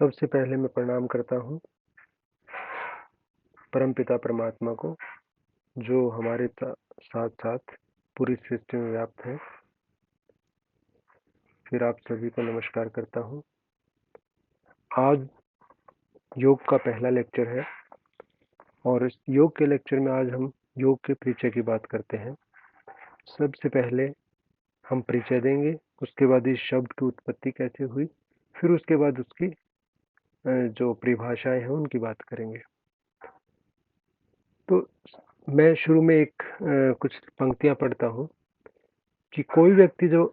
सबसे पहले मैं प्रणाम करता हूँ परमपिता परमात्मा को, जो हमारे साथ साथ पूरी सृष्टि में व्याप्त है। फिर आप सभी को नमस्कार करता हूँ। आज योग का पहला लेक्चर है और इस योग के लेक्चर में आज हम योग के परिचय की बात करते हैं। सबसे पहले हम परिचय देंगे, उसके बाद इस शब्द की उत्पत्ति कैसे हुई, फिर उसके बाद उसकी जो परिभाषाएं हैं उनकी बात करेंगे। तो मैं शुरू में कुछ पंक्तियां पढ़ता हूँ कि कोई व्यक्ति जो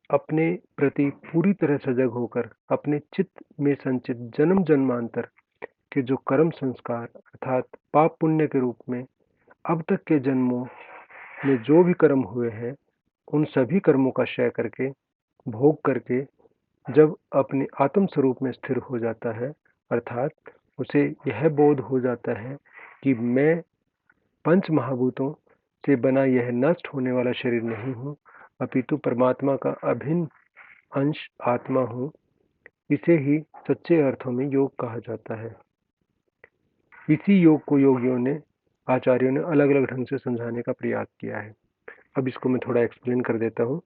अपने प्रति पूरी तरह सजग होकर अपने चित्त में संचित जन्म जन्मांतर के जो कर्म संस्कार अर्थात पाप पुण्य के रूप में अब तक के जन्मों में जो भी कर्म हुए हैं, उन सभी कर्मों का क्षय करके भोग करके जब अपने आत्म स्वरूप में स्थिर हो जाता है, अर्थात उसे यह बोध हो जाता है कि मैं पंच महाभूतों से बना यह नष्ट होने वाला शरीर नहीं हूँ, अपितु परमात्मा का अभिन्न अंश आत्मा हूँ, इसे ही सच्चे अर्थों में योग कहा जाता है। इसी योग को योगियों ने, आचार्यों ने अलग अलग ढंग से समझाने का प्रयास किया है। अब इसको मैं थोड़ा एक्सप्लेन कर देता हूँ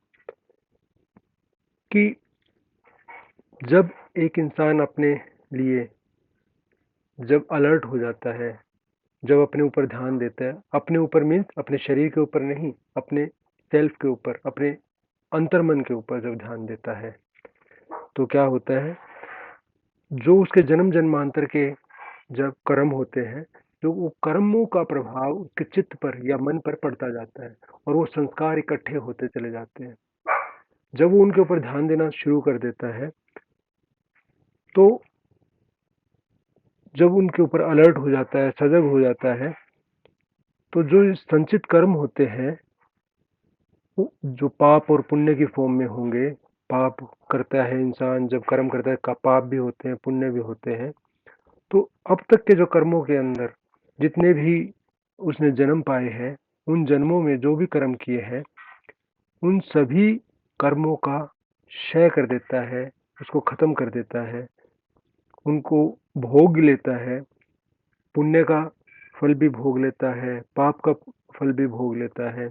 कि जब एक इंसान अपने लिए जब अलर्ट हो जाता है, जब अपने ऊपर ध्यान देता है, अपने ऊपर मीन्स अपने शरीर के ऊपर नहीं, अपने सेल्फ के ऊपर, अपने अंतर्मन के ऊपर जब ध्यान देता है, तो क्या होता है, जो उसके जन्म जन्मांतर के जब कर्म होते हैं, तो वो कर्मों का प्रभाव उसके चित्त पर या मन पर पड़ता जाता है और वो संस्कार इकट्ठे होते चले जाते हैं। जब वो उनके ऊपर ध्यान देना शुरू कर देता है, तो जब उनके ऊपर अलर्ट हो जाता है, सजग हो जाता है, तो जो संचित कर्म होते हैं, जो पाप और पुण्य की फॉर्म में होंगे, पाप करता है इंसान, जब कर्म करता है का पाप भी होते हैं, पुण्य भी होते हैं। तो अब तक के जो कर्मों के अंदर जितने भी उसने जन्म पाए हैं, उन जन्मों में जो भी कर्म किए हैं, उन सभी कर्मों का क्षय कर देता है, उसको खत्म कर देता है, उनको भोग लेता है, पुण्य का फल भी भोग लेता है, पाप का फल भी भोग लेता है।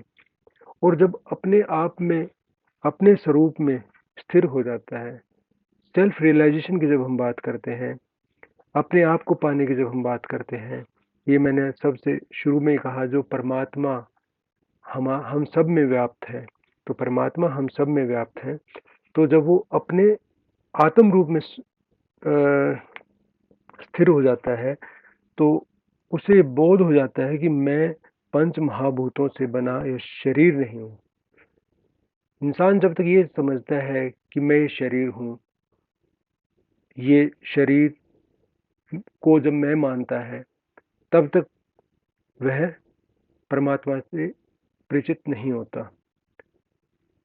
और जब अपने आप में, अपने स्वरूप में स्थिर हो जाता है, सेल्फ रियलाइजेशन की जब हम बात करते हैं, अपने आप को पाने की जब हम बात करते हैं, ये मैंने सबसे शुरू में ही कहा, जो परमात्मा हम सब में व्याप्त है, तो परमात्मा हम सब में व्याप्त है। तो जब वो अपने आत्म रूप में स्थिर हो जाता है, तो उसे बोध हो जाता है कि मैं पंच महाभूतों से बना यह शरीर नहीं हूँ। इंसान जब तक ये समझता है कि मैं ये शरीर हूँ, ये शरीर को जब मैं मानता है, तब तक वह परमात्मा से परिचित नहीं होता।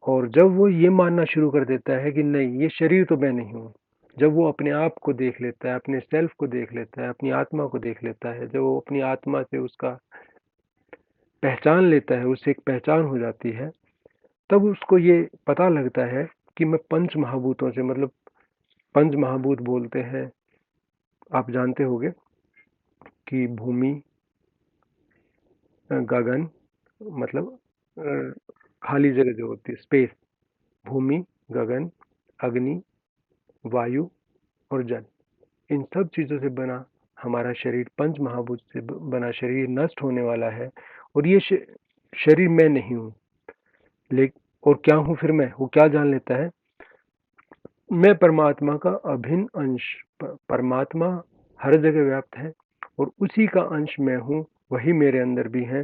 और जब वो ये मानना शुरू कर देता है कि नहीं, ये शरीर तो मैं नहीं हूँ, जब वो अपने आप को देख लेता है, अपने सेल्फ को देख लेता है, अपनी आत्मा को देख लेता है, जब वो अपनी आत्मा से उसका पहचान लेता है, उससे एक पहचान हो जाती है, तब उसको ये पता लगता है कि मैं पंच महाभूतों से, मतलब पंच महाभूत बोलते हैं, आप जानते होंगे कि भूमि, गगन, मतलब खाली जगह जो होती है, स्पेस, भूमि, गगन, अग्नि, वायु और जल, इन सब चीज़ों से बना हमारा शरीर, पंच महाभूत से बना शरीर नष्ट होने वाला है। और ये शरीर मैं नहीं हूँ, लेकिन और क्या हूँ फिर मैं, वो क्या जान लेता है, मैं परमात्मा का अभिन्न अंश, परमात्मा हर जगह व्याप्त है और उसी का अंश मैं हूँ, वही मेरे अंदर भी है।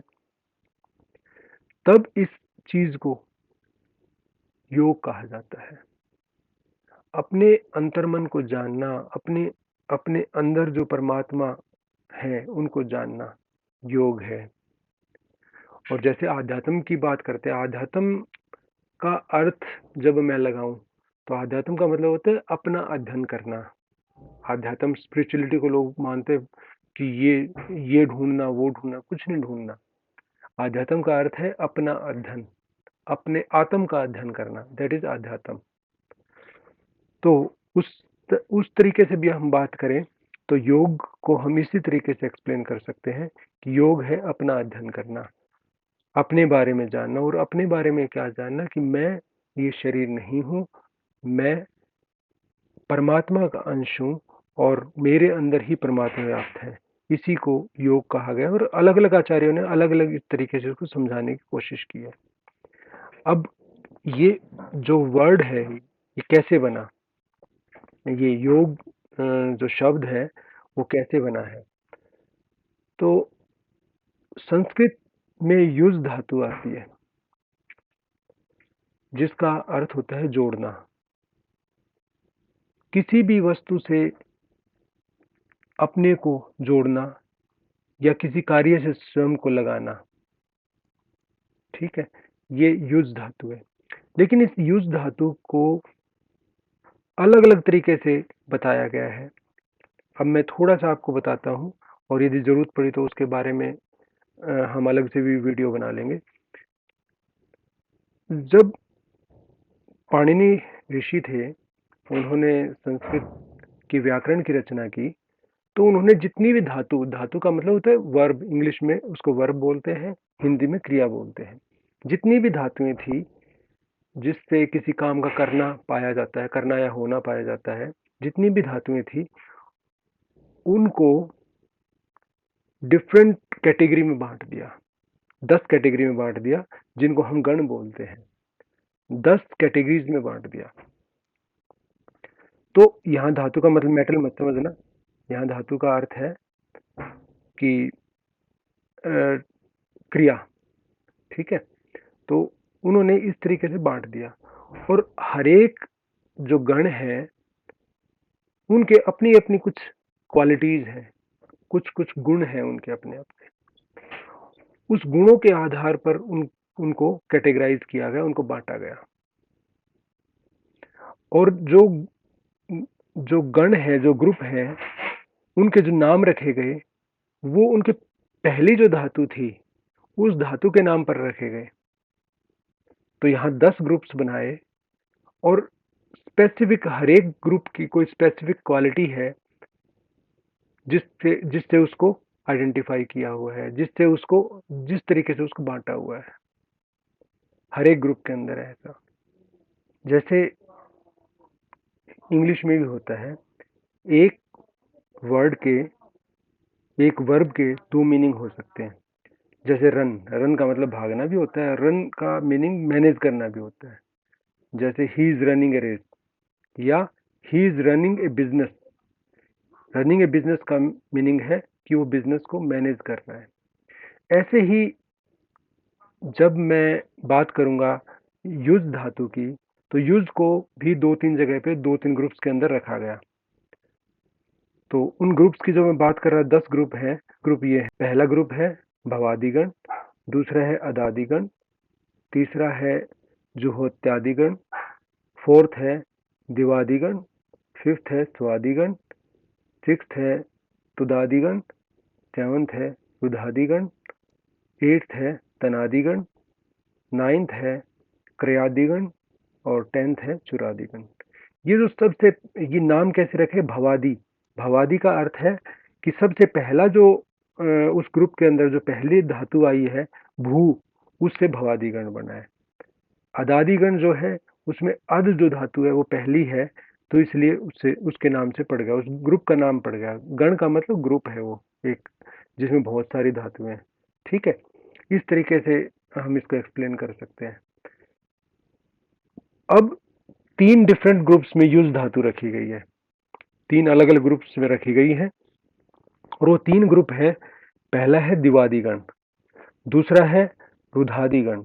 तब इस चीज को योग कहा जाता है। अपने अंतर्मन को जानना, अपने अपने अंदर जो परमात्मा है उनको जानना योग है। और जैसे आध्यात्म की बात करते हैं, आध्यात्म का अर्थ जब मैं लगाऊं, तो आध्यात्म का मतलब होता है अपना अध्ययन करना। आध्यात्म स्पिरिचुअलिटी को लोग मानते कि ये ढूंढना, वो ढूंढना, कुछ नहीं ढूंढना। आध्यात्म का अर्थ है अपना अध्ययन, अपने आत्म का अध्ययन करना, दैट इज आध्यात्म। तो उस उस तरीके से भी हम बात करें तो योग को हम इसी तरीके से एक्सप्लेन कर सकते हैं कि योग है अपना अध्ययन करना, अपने बारे में जानना। और अपने बारे में क्या जानना कि मैं ये शरीर नहीं हूँ, मैं परमात्मा का अंश हूँ और मेरे अंदर ही परमात्मा व्याप्त है। इसी को योग कहा गया और अलग अलग आचार्यों ने अलग अलग तरीके से उसको समझाने की कोशिश की है। अब ये जो वर्ड है ये कैसे बना, ये योग जो शब्द है वो कैसे बना है? तो संस्कृत में युज धातु आती है जिसका अर्थ होता है जोड़ना। किसी भी वस्तु से अपने को जोड़ना या किसी कार्य से स्वयं को लगाना, ठीक है, ये युज धातु है। लेकिन इस युज धातु को अलग अलग तरीके से बताया गया है। अब मैं थोड़ा सा आपको बताता हूँ और यदि जरूरत पड़ी तो उसके बारे में हम अलग से भी वीडियो बना लेंगे। जब पाणिनि ऋषि थे, उन्होंने संस्कृत की व्याकरण की रचना की, तो उन्होंने जितनी भी धातु, धातु का मतलब होता है वर्ब, इंग्लिश में उसको वर्ब बोलते हैं, हिंदी में क्रिया बोलते हैं। जितनी भी धातुएं थी जिससे किसी काम का करना पाया जाता है, करना या होना पाया जाता है, जितनी भी धातुएं थी उनको डिफरेंट कैटेगरी में बांट दिया, 10 कैटेगरी में बांट दिया, जिनको हम गण बोलते हैं। 10 कैटेगरीज में बांट दिया। तो यहाँ धातु का मतलब मेटल मत समझना, यहाँ धातु का अर्थ है कि क्रिया, ठीक है। तो उन्होंने इस तरीके से बांट दिया और हर एक जो गण है उनके अपनी अपनी कुछ क्वालिटीज हैं, कुछ कुछ गुण हैं उनके अपने अपने। उस गुणों के आधार पर उनको कैटेगराइज किया गया, उनको बांटा गया। और जो गण है, जो ग्रुप है, उनके जो नाम रखे गए वो उनके पहली जो धातु थी उस धातु के नाम पर रखे गए। तो यहाँ 10 ग्रुप्स बनाए और स्पेसिफिक हर एक ग्रुप की कोई स्पेसिफिक क्वालिटी है जिससे उसको आइडेंटिफाई किया हुआ है, जिससे उसको, जिस तरीके से उसको बांटा हुआ है हर एक ग्रुप के अंदर है। ऐसा जैसे इंग्लिश में भी होता है, एक वर्ड के, एक वर्ब के 2 मीनिंग हो सकते हैं। जैसे रन, रन का मतलब भागना भी होता है, रन का मीनिंग मैनेज करना भी होता है। जैसे he is running a race या he is running a business. Running a business का मीनिंग है कि वो बिजनेस को मैनेज कर रहा है। ऐसे ही जब मैं बात करूंगा युज धातु की, तो युज को भी 2-3 जगह पे 2-3 ग्रुप्स के अंदर रखा गया। तो उन ग्रुप्स की जो मैं बात कर रहा, 10 ग्रुप है। ग्रुप ये है, पहला ग्रुप है भवादिगण, दूसरा है अदादिगण, तीसरा है जुहोत्यादिगण, फोर्थ है दिवादिगण, फिफ्थ है स्वादिगण, सिक्स्थ है तुदादिगण, सेवंथ है रुधादिगण, एट्थ है तनादिगण, नाइन्थ है क्रयादिगण और 10th है चुरादिगण। ये जो सबसे, ये नाम कैसे रखे? भवादी, भवादी का अर्थ है कि सबसे पहला जो उस ग्रुप के अंदर जो पहली धातु आई है भू, उससे भवादिगण बना है। अदादिगण जो है उसमें अद जो धातु है वो पहली है, तो इसलिए उससे, उसके नाम से पड़ गया, उस ग्रुप का नाम पड़ गया। गण का मतलब ग्रुप है वो एक, जिसमें बहुत सारी धातुएं हैं, ठीक है। इस तरीके से हम इसको एक्सप्लेन कर सकते हैं। अब 3 डिफरेंट ग्रुप्स में युज धातु रखी गई है, 3 अलग अलग ग्रुप्स में रखी गई है और वो 3 ग्रुप है। पहला है दिवादिगण, दूसरा है रुधादिगण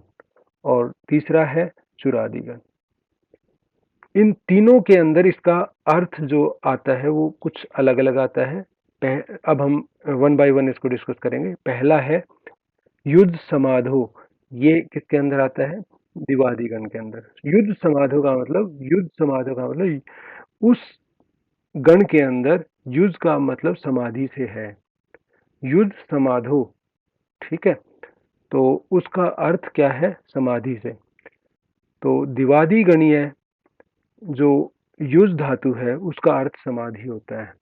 और तीसरा है चुरादिगण। इन तीनों के अंदर इसका अर्थ जो आता है वो कुछ अलग अलग आता है। अब हम 1 बाय 1 इसको डिस्कस करेंगे। पहला है युद्ध समाधो, ये किसके अंदर आता है? दिवादिगण के अंदर। युद्ध समाधो का मतलब, युद्ध समाधो का मतलब उस गण के अंदर युद्ध का मतलब समाधि से है, युद्ध समाधो, ठीक है। तो उसका अर्थ क्या है? समाधि से। तो दिवादी गणीय जो युज धातु है उसका अर्थ समाधि होता है।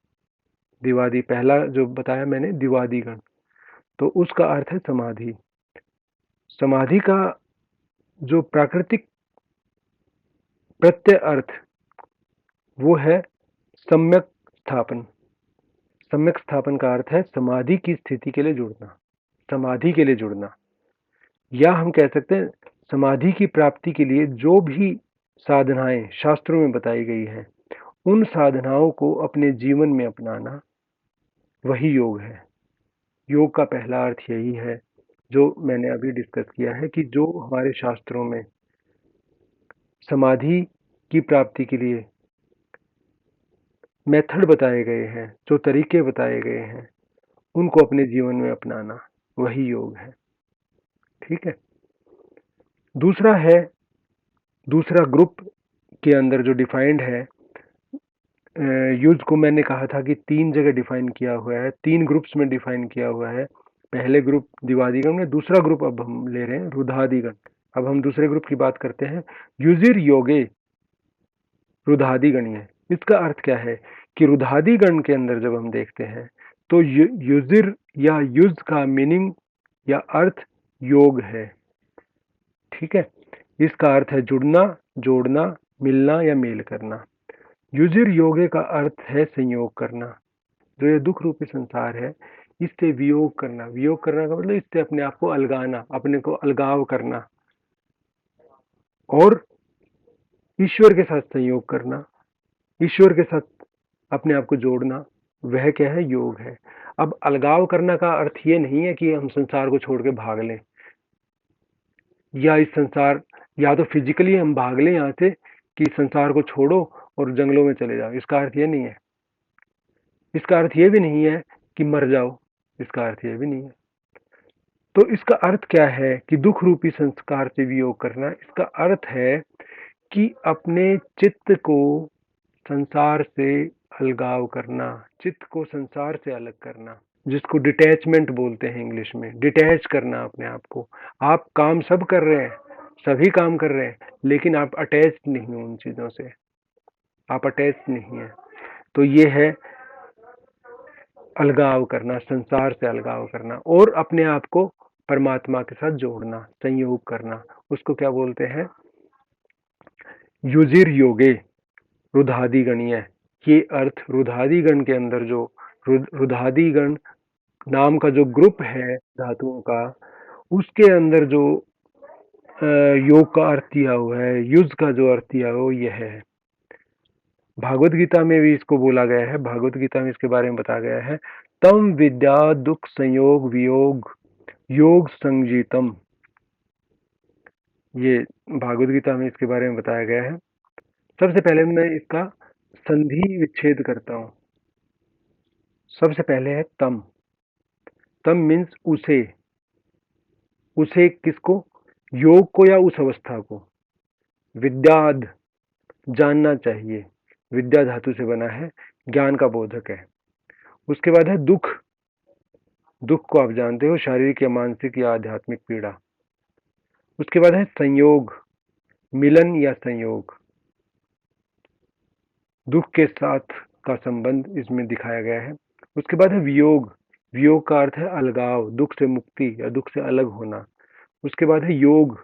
दिवादी पहला जो बताया मैंने दिवादीगण, तो उसका अर्थ है समाधि। समाधि का जो प्राकृतिक प्रत्यय अर्थ वो है सम्यक स्थापन। सम्यक स्थापन का अर्थ है समाधि की स्थिति के लिए जुड़ना, समाधि के लिए जुड़ना, या हम कह सकते हैं समाधि की प्राप्ति के लिए जो भी साधनाएं शास्त्रों में बताई गई हैं उन साधनाओं को अपने जीवन में अपनाना, वही योग है। योग का पहला अर्थ यही है जो मैंने अभी डिस्कस किया है कि जो हमारे शास्त्रों में समाधि की प्राप्ति के लिए मेथड बताए गए हैं, जो तरीके बताए गए हैं, उनको अपने जीवन में अपनाना, वही योग है। ठीक है। दूसरा ग्रुप के अंदर जो डिफाइंड है, यूज को मैंने कहा था कि 3 जगह डिफाइन किया हुआ है, 3 ग्रुप्स में डिफाइन किया हुआ है। पहले ग्रुप दिवादिगण में, दूसरा ग्रुप अब हम ले रहे हैं रुधादिगण। अब हम दूसरे ग्रुप की बात करते हैं, युजिर योगे रुधादिगणीय। इसका अर्थ क्या है कि रुधादिगण के अंदर जब हम देखते हैं तो युजिर या युज का मीनिंग या अर्थ योग है। ठीक है। इसका अर्थ है जुड़ना, जोड़ना, मिलना या मेल करना। युजिर योगे का अर्थ है संयोग करना। जो ये दुख रूपी संसार है इससे वियोग करना। वियोग करना का मतलब इससे अपने आप को अलगाना, अपने को अलगाव करना और ईश्वर के साथ संयोग करना, ईश्वर के साथ अपने आप को जोड़ना, वह क्या है? योग है। अब अलगाव करना का अर्थ ये नहीं है कि हम संसार को छोड़ के भाग लें, या इस संसार, या तो फिजिकली हम भाग लें यहाँ से कि संसार को छोड़ो और जंगलों में चले जाओ, इसका अर्थ ये नहीं है। इसका अर्थ ये भी नहीं है कि मर जाओ, इसका अर्थ ये भी नहीं है। तो इसका अर्थ क्या है कि दुख रूपी संस्कार से वियोग करना? इसका अर्थ है कि अपने चित्त को संसार से अलगाव करना, चित्त को संसार से अलग करना, जिसको डिटैचमेंट बोलते हैं इंग्लिश में। डिटैच करना अपने आप को। आप काम सब कर रहे हैं, सभी काम कर रहे हैं, लेकिन आप अटैच नहीं हो उन चीजों से, आप अटैच नहीं है। तो ये है अलगाव करना, संसार से अलगाव करना और अपने आप को परमात्मा के साथ जोड़ना, संयोग करना। उसको क्या बोलते हैं? युजिर योगे रुधादिगणीय। ये अर्थ रुधादिगण के अंदर जो रुधादिगण नाम का जो ग्रुप है धातुओं का, उसके अंदर जो योग का अर्थ दिया हुआ है, युज का जो अर्थ दिया हुआ है, यह है। भागवत गीता में भी इसको बोला गया है, भागवत गीता में इसके बारे में बताया गया है, तम विद्या दुख संयोग वियोग योग संजीतम। ये भागवत गीता में इसके बारे में बताया गया है। सबसे पहले मैं इसका संधि विच्छेद करता हूं। सबसे पहले है तम। तम मीन्स उसे। उसे किसको? योग को या उस अवस्था को। विद्याद, जानना चाहिए। विद्या धातु से बना है, ज्ञान का बोधक है। उसके बाद है दुख। दुख को आप जानते हो, शारीरिक या मानसिक या आध्यात्मिक पीड़ा। उसके बाद है संयोग, मिलन या संयोग। दुख के साथ का संबंध इसमें दिखाया गया है। उसके बाद है वियोग। वियोग का अर्थ है अलगाव, दुख से मुक्ति या दुख से अलग होना। उसके बाद है योग।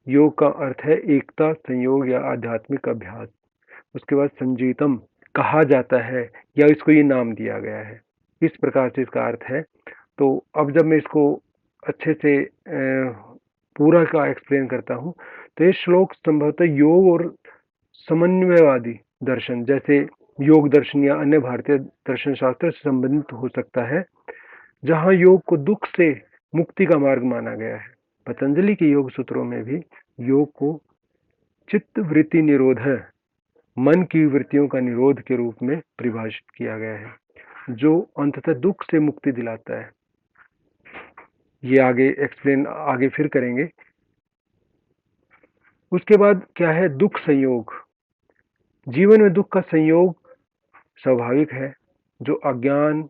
योग का अर्थ है एकता, संयोग या आध्यात्मिक अभ्यास। उसके बाद संजीतम, कहा जाता है या इसको ये नाम दिया गया है। इस प्रकार से इसका अर्थ है। तो अब जब मैं इसको अच्छे से पूरा का एक्सप्लेन करता हूँ, तो ये श्लोक संभवतः योग और समन्वयवादी दर्शन जैसे योग दर्शन या अन्य भारतीय दर्शन शास्त्र से संबंधित हो सकता है, जहां योग को दुख से मुक्ति का मार्ग माना गया है। पतंजलि के योग सूत्रों में भी योग को चित्त वृत्ति निरोध, मन की वृत्तियों का निरोध के रूप में परिभाषित किया गया है, जो अंततः दुख से मुक्ति दिलाता है। ये आगे एक्सप्लेन आगे फिर करेंगे। उसके बाद क्या है? दुख संयोग। जीवन में दुख का संयोग स्वाभाविक है, जो अज्ञान,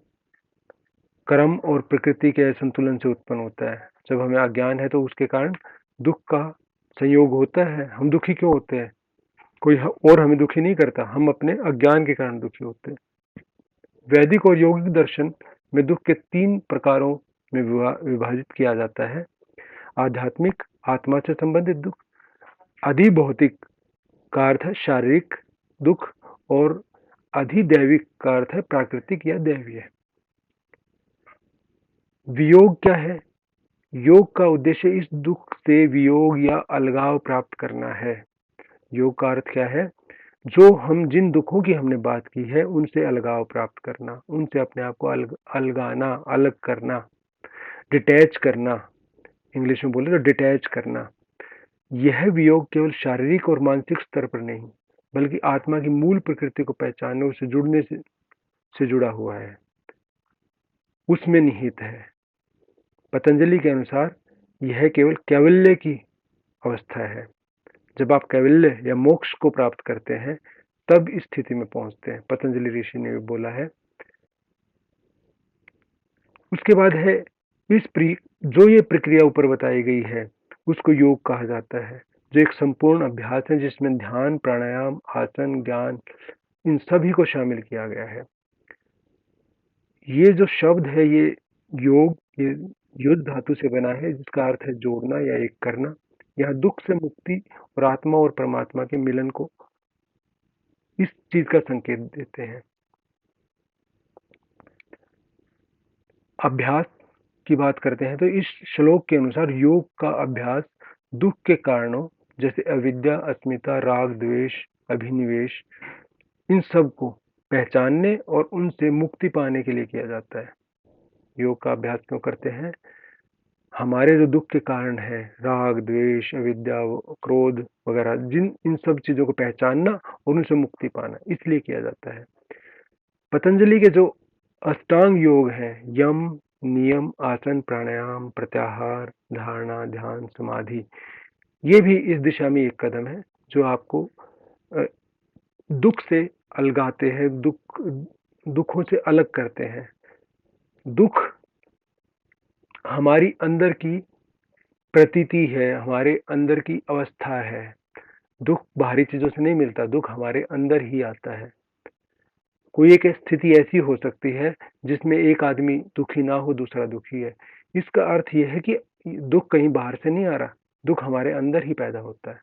कर्म और प्रकृति के असंतुलन से उत्पन्न होता है। जब हमें अज्ञान है तो उसके कारण दुख का संयोग होता है। हम दुखी क्यों होते हैं? कोई और हमें दुखी नहीं करता, हम अपने अज्ञान के कारण दुखी होते हैं। वैदिक और यौगिक दर्शन में दुख के 3 प्रकारों में विभाजित किया जाता है। आध्यात्मिक, आत्मा से संबंधित दुख, अधिभौतिक का अर्थ है शारीरिक दुख, और अधिदैविक का अर्थ है प्राकृतिक या दैवीय। वियोग क्या है? योग का उद्देश्य इस दुख से वियोग या अलगाव प्राप्त करना है। योग का अर्थ क्या है? जो हम जिन दुखों की हमने बात की है उनसे अलगाव प्राप्त करना, उनसे अपने आप को अलगाना, अलग करना, डिटैच करना, इंग्लिश में बोले तो डिटैच करना। यह वियोग केवल शारीरिक और मानसिक स्तर पर नहीं, बल्कि आत्मा की मूल प्रकृति को पहचानने, उससे जुड़ने से जुड़ा हुआ है, उसमें निहित है। पतंजलि के अनुसार यह केवल कैवल्य की अवस्था है। जब आप कैवल्य या मोक्ष को प्राप्त करते हैं तब इस स्थिति में पहुंचते हैं, पतंजलि ऋषि ने भी बोला है। उसके बाद है जो ये प्रक्रिया ऊपर बताई गई है उसको योग कहा जाता है, जो एक संपूर्ण अभ्यास है जिसमें ध्यान, प्राणायाम, आसन, ज्ञान, इन सभी को शामिल किया गया है। ये जो शब्द है ये योग, ये युद्ध धातु से बना है, जिसका अर्थ है जोड़ना या एक करना। यह दुख से मुक्ति और आत्मा और परमात्मा के मिलन को इस चीज का संकेत देते हैं। अभ्यास की बात करते हैं तो इस श्लोक के अनुसार योग का अभ्यास दुख के कारणों जैसे अविद्या, अस्मिता, राग, द्वेष, अभिनिवेश, इन सब को पहचानने और उनसे मुक्ति पाने के लिए किया जाता है। योग का अभ्यास क्यों करते हैं? हमारे जो दुख के कारण है, राग, द्वेष, अविद्या, क्रोध वगैरह, इन सब चीजों को पहचानना और उनसे मुक्ति पाना, इसलिए किया जाता है। पतंजलि के जो अष्टांग योग हैं, यम, नियम, आसन, प्राणायाम, प्रत्याहार, धारणा, ध्यान, समाधि, ये भी इस दिशा में एक कदम है जो आपको दुख से अलगाते हैं, दुखों से अलग करते हैं। दुख हमारी अंदर की प्रतीति है, हमारे अंदर की अवस्था है। दुख बाहरी चीजों से नहीं मिलता, दुख हमारे अंदर ही आता है। कोई एक स्थिति ऐसी हो सकती है जिसमें एक आदमी दुखी ना हो, दूसरा दुखी है। इसका अर्थ यह है कि दुख कहीं बाहर से नहीं आ रहा, दुख हमारे अंदर ही पैदा होता है।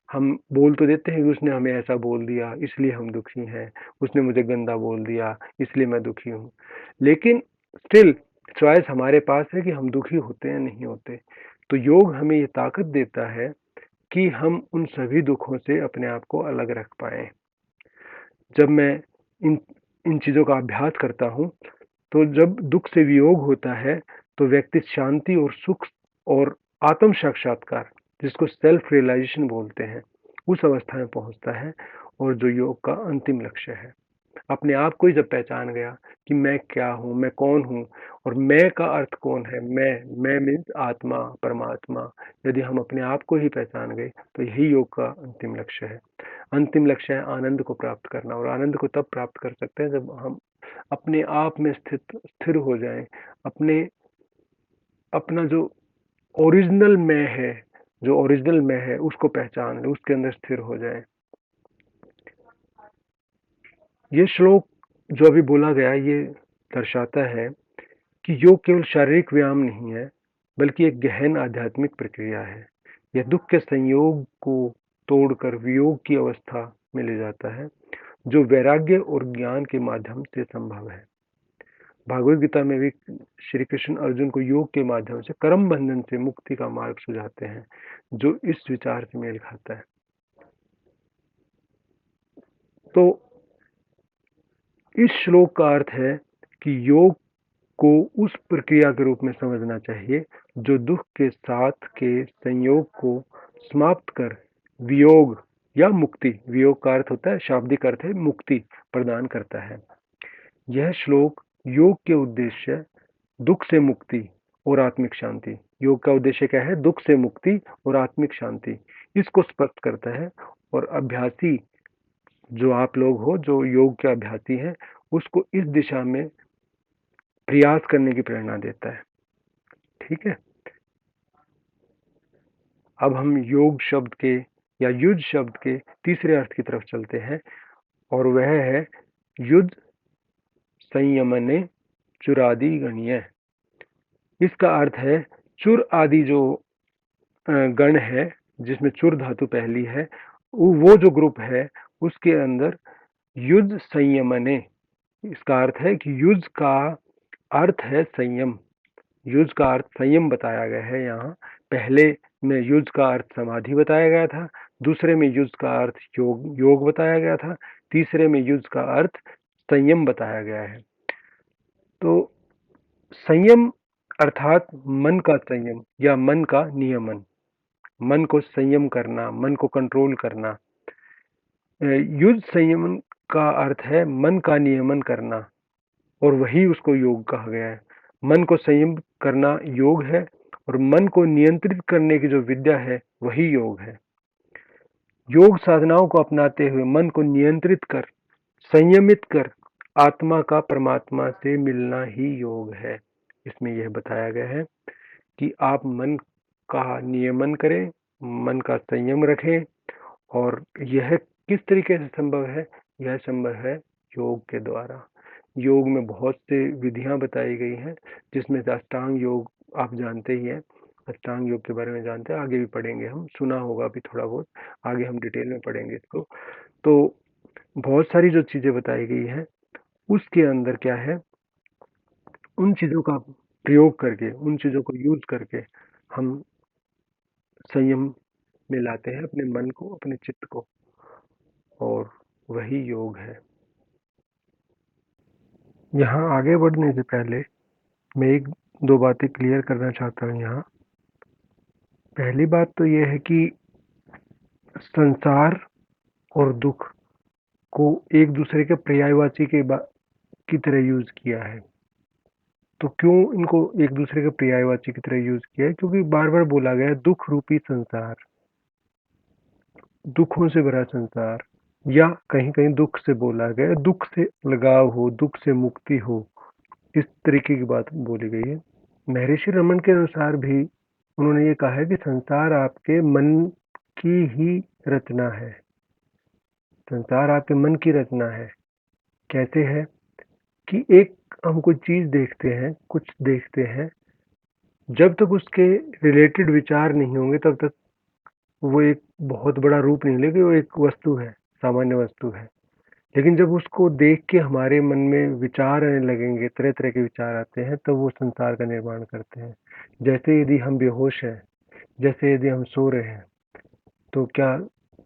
हम बोल तो देते हैं कि उसने हमें ऐसा बोल दिया इसलिए हम दुखी हैं, उसने मुझे गंदा बोल दिया इसलिए मैं दुखी हूँ, लेकिन स्टिल चॉइस हमारे पास है कि हम दुखी होते हैं नहीं होते। तो योग हमें ये ताकत देता है कि हम उन सभी दुखों से अपने आप को अलग रख पाए। जब मैं इन चीजों का अभ्यास करता हूँ तो जब दुख से वियोग होता है तो व्यक्ति शांति और सुख और आत्म साक्षात्कार, जिसको सेल्फ रियलाइजेशन बोलते हैं, उस अवस्था में पहुंचता है, और जो योग का अंतिम लक्ष्य है। अपने आप को ही जब पहचान गया कि मैं क्या हूँ, मैं कौन हूँ, और मैं का अर्थ कौन है, मैं मीन्स आत्मा, परमात्मा। यदि हम अपने आप को ही पहचान गए तो यही योग का अंतिम लक्ष्य है। अंतिम लक्ष्य है आनंद को प्राप्त करना, और आनंद को तब प्राप्त कर सकते हैं जब हम अपने आप में स्थिर हो जाएं, अपना जो ओरिजिनल मैं है उसको पहचान ले, उसके अंदर स्थिर हो जाए। ये श्लोक जो अभी बोला गया ये दर्शाता है कि योग केवल शारीरिक व्यायाम नहीं है, बल्कि एक गहन आध्यात्मिक प्रक्रिया है। यह दुख के संयोग को तोड़कर वियोग की अवस्था में ले जाता है, जो वैराग्य और ज्ञान के माध्यम से संभव है। भागवत गीता में भी श्री कृष्ण अर्जुन को योग के माध्यम से कर्म बंधन से मुक्ति का मार्ग सुझाते हैं, जो इस विचार से मेल खाता है। तो इस श्लोक का अर्थ है कि योग को उस प्रक्रिया के रूप में समझना चाहिए जो दुख के साथ के संयोग को समाप्त कर वियोग या मुक्ति, वियोग का अर्थ होता है, शाब्दिक अर्थ है मुक्ति, प्रदान करता है। यह श्लोक योग के उद्देश्य दुख से मुक्ति और आत्मिक शांति, योग का उद्देश्य क्या है? दुख से मुक्ति और आत्मिक शांति, इसको स्पष्ट करता है। और अभ्यासी जो आप लोग हो, जो योग के अभ्यासी हैं, उसको इस दिशा में प्रयास करने की प्रेरणा देता है। ठीक है, अब हम योग शब्द के या युद्ध शब्द के तीसरे अर्थ की तरफ चलते हैं, और वह है युद्ध संयमने चुरादि गणीय। इसका अर्थ है चुर आदि जो गण है, जिसमें चुर धातु पहली है, वो जो ग्रुप है उसके अंदर युद्ध संयमने, इसका अर्थ है कि युद्ध का अर्थ है संयम। युद्ध का अर्थ संयम बताया गया है यहाँ। पहले में युद्ध का अर्थ समाधि बताया गया था, दूसरे में युद्ध का अर्थ योग बताया गया था, तीसरे में युद्ध का अर्थ संयम बताया गया है। तो संयम अर्थात मन का संयम या मन का नियमन, मन को संयम करना, मन को कंट्रोल करना। युद्ध संयमन का अर्थ है मन का नियमन करना, और वही उसको योग कहा गया है। मन को संयम करना योग है, और मन को नियंत्रित करने की जो विद्या है वही योग है। योग साधनाओं को अपनाते हुए मन को नियंत्रित कर, संयमित कर, आत्मा का परमात्मा से मिलना ही योग है। इसमें यह बताया गया है कि आप मन का नियमन करें, मन का संयम रखें, और यह किस तरीके से संभव है? यह संभव है योग के द्वारा। योग में बहुत से विधियां बताई गई हैं, जिसमें से अष्टांग योग आप जानते ही हैं। अष्टांग योग के बारे में जानते हैं, आगे भी पढ़ेंगे, हम सुना होगा अभी थोड़ा बहुत, आगे हम डिटेल में पढ़ेंगे इसको। तो बहुत सारी जो चीजें बताई गई हैं उसके अंदर क्या है, उन चीजों का प्रयोग करके, उन चीजों को यूज करके हम संयम में लाते हैं अपने मन को, अपने चित्त को, और वही योग है। यहाँ आगे बढ़ने से पहले मैं एक दो बातें क्लियर करना चाहता हूँ यहाँ। पहली बात तो यह है कि संसार और दुख को एक दूसरे के पर्यायवाची की तरह यूज किया है। तो क्यों इनको एक दूसरे के पर्यायवाची की तरह यूज किया है? क्योंकि बार बार बोला गया है दुख रूपी संसार, दुखों से भरा संसार, या कहीं कहीं दुख से बोला गया, दुख से लगाव हो, दुख से मुक्ति हो, इस तरीके की बात बोली गई है। महर्षि रमन के अनुसार भी उन्होंने ये कहा है कि संसार आपके मन की ही रचना है। संसार आपके मन की रचना है। कैसे है कि एक हम कोई चीज देखते हैं, कुछ देखते हैं, जब तक उसके रिलेटेड विचार नहीं होंगे तब तक वो एक बहुत बड़ा रूप नहीं लेगी, वो एक वस्तु है, सामान्य वस्तु है। लेकिन जब उसको देख के हमारे मन में विचार आने लगेंगे, तरह तरह के विचार आते हैं, तब वो संसार का निर्माण करते हैं। जैसे यदि हम बेहोश हैं, जैसे यदि हम सो रहे हैं, तो क्या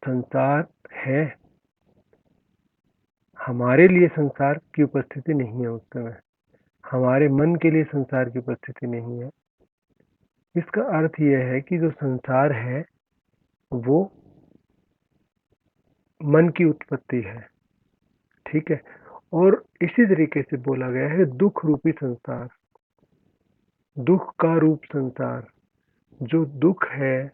संसार है? हमारे लिए संसार की उपस्थिति नहीं है उस समय, हमारे मन के लिए संसार की उपस्थिति नहीं है। इसका अर्थ यह है कि जो संसार है वो मन की उत्पत्ति है, ठीक है। और इसी तरीके से बोला गया है दुख रूपी संसार, दुख का रूप संसार। जो दुख है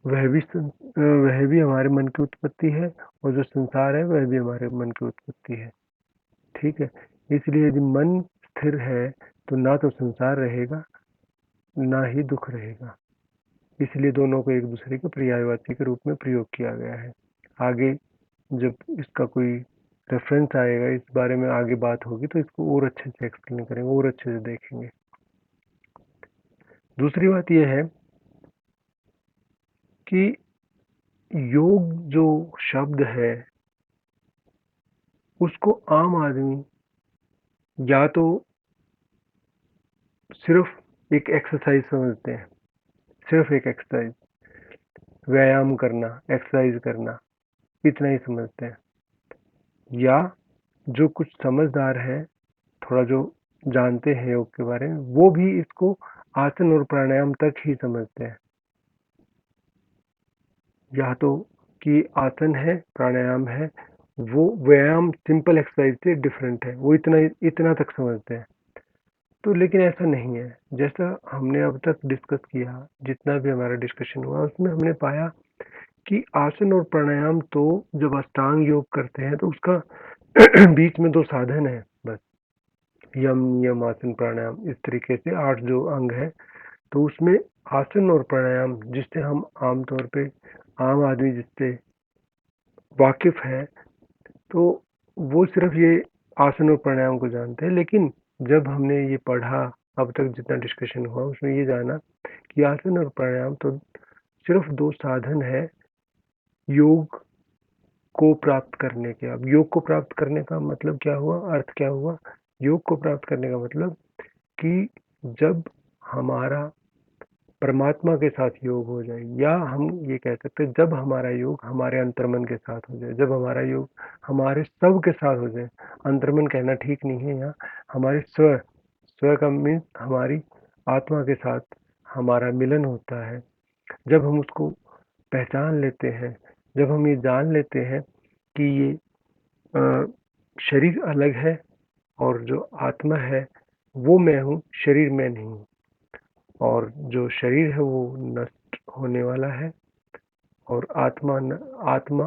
वह भी हमारे मन की उत्पत्ति है, और जो संसार है वह भी हमारे मन की उत्पत्ति है, ठीक है। इसलिए यदि मन स्थिर है तो ना तो संसार रहेगा, ना ही दुख रहेगा। इसलिए दोनों को एक दूसरे के पर्यायवाची के रूप में प्रयोग किया गया है। आगे जब इसका कोई रेफरेंस आएगा, इस बारे में आगे बात होगी, तो इसको और अच्छे से एक्सप्लेन करेंगे, और अच्छे से देखेंगे। दूसरी बात यह है कि योग जो शब्द है उसको आम आदमी या तो सिर्फ एक एक्सरसाइज समझते हैं, सिर्फ एक एक्सरसाइज, व्यायाम करना, एक्सरसाइज करना, इतना ही समझते हैं। या जो कुछ समझदार है, थोड़ा जो जानते हैं योग के बारे में, वो भी इसको आसन और प्राणायाम तक ही समझते हैं। या तो कि आसन है, प्राणायाम है, वो व्यायाम सिंपल एक्सरसाइज से डिफरेंट है, वो इतना तक समझते हैं। तो लेकिन ऐसा नहीं है। जैसा हमने अब तक डिस्कस किया, जितना भी हमारा डिस्कशन हुआ, उसमें हमने पाया कि आसन और प्राणायाम तो जब अष्टांग योग करते हैं तो उसका बीच में दो साधन है बस, यम नियम आसन प्राणायाम, इस तरीके से 8 जो अंग है। तो उसमें आसन और प्राणायाम जिससे हम आमतौर पे आम आदमी जिससे वाकिफ है, तो वो सिर्फ ये आसन और प्राणायाम को जानते हैं। लेकिन जब हमने ये पढ़ा, अब तक जितना डिस्कशन हुआ उसमें ये जाना कि आसन और प्राणायाम तो सिर्फ दो साधन है योग को प्राप्त करने के। अब योग को प्राप्त करने का मतलब क्या हुआ, अर्थ क्या हुआ? योग को प्राप्त करने का मतलब कि जब हमारा परमात्मा के साथ योग हो जाए, या हम ये कह सकते हैं जब हमारा योग हमारे अंतर्मन के साथ हो जाए, जब हमारा योग हमारे सब के साथ हो जाए। अंतर्मन कहना ठीक नहीं है यहाँ, हमारे स्व का मीन्स हमारी आत्मा के साथ हमारा मिलन होता है। जब हम उसको पहचान लेते हैं, जब हम ये जान लेते हैं कि ये शरीर अलग है और जो आत्मा है वो मैं हूँ, शरीर मैं नहीं हूँ, और जो शरीर है वो नष्ट होने वाला है और आत्मा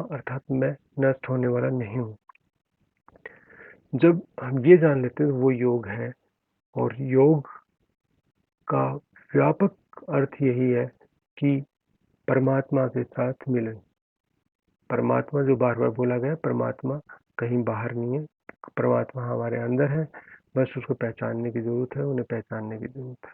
अर्थात मैं नष्ट होने वाला नहीं हूँ। जब हम ये जान लेते हैं वो योग है। और योग का व्यापक अर्थ यही है कि परमात्मा के साथ मिलन। परमात्मा जो बार बार बोला गया, परमात्मा कहीं बाहर नहीं है, परमात्मा हमारे अंदर है, बस उसको पहचानने की जरूरत है, उन्हें पहचानने की जरूरत है।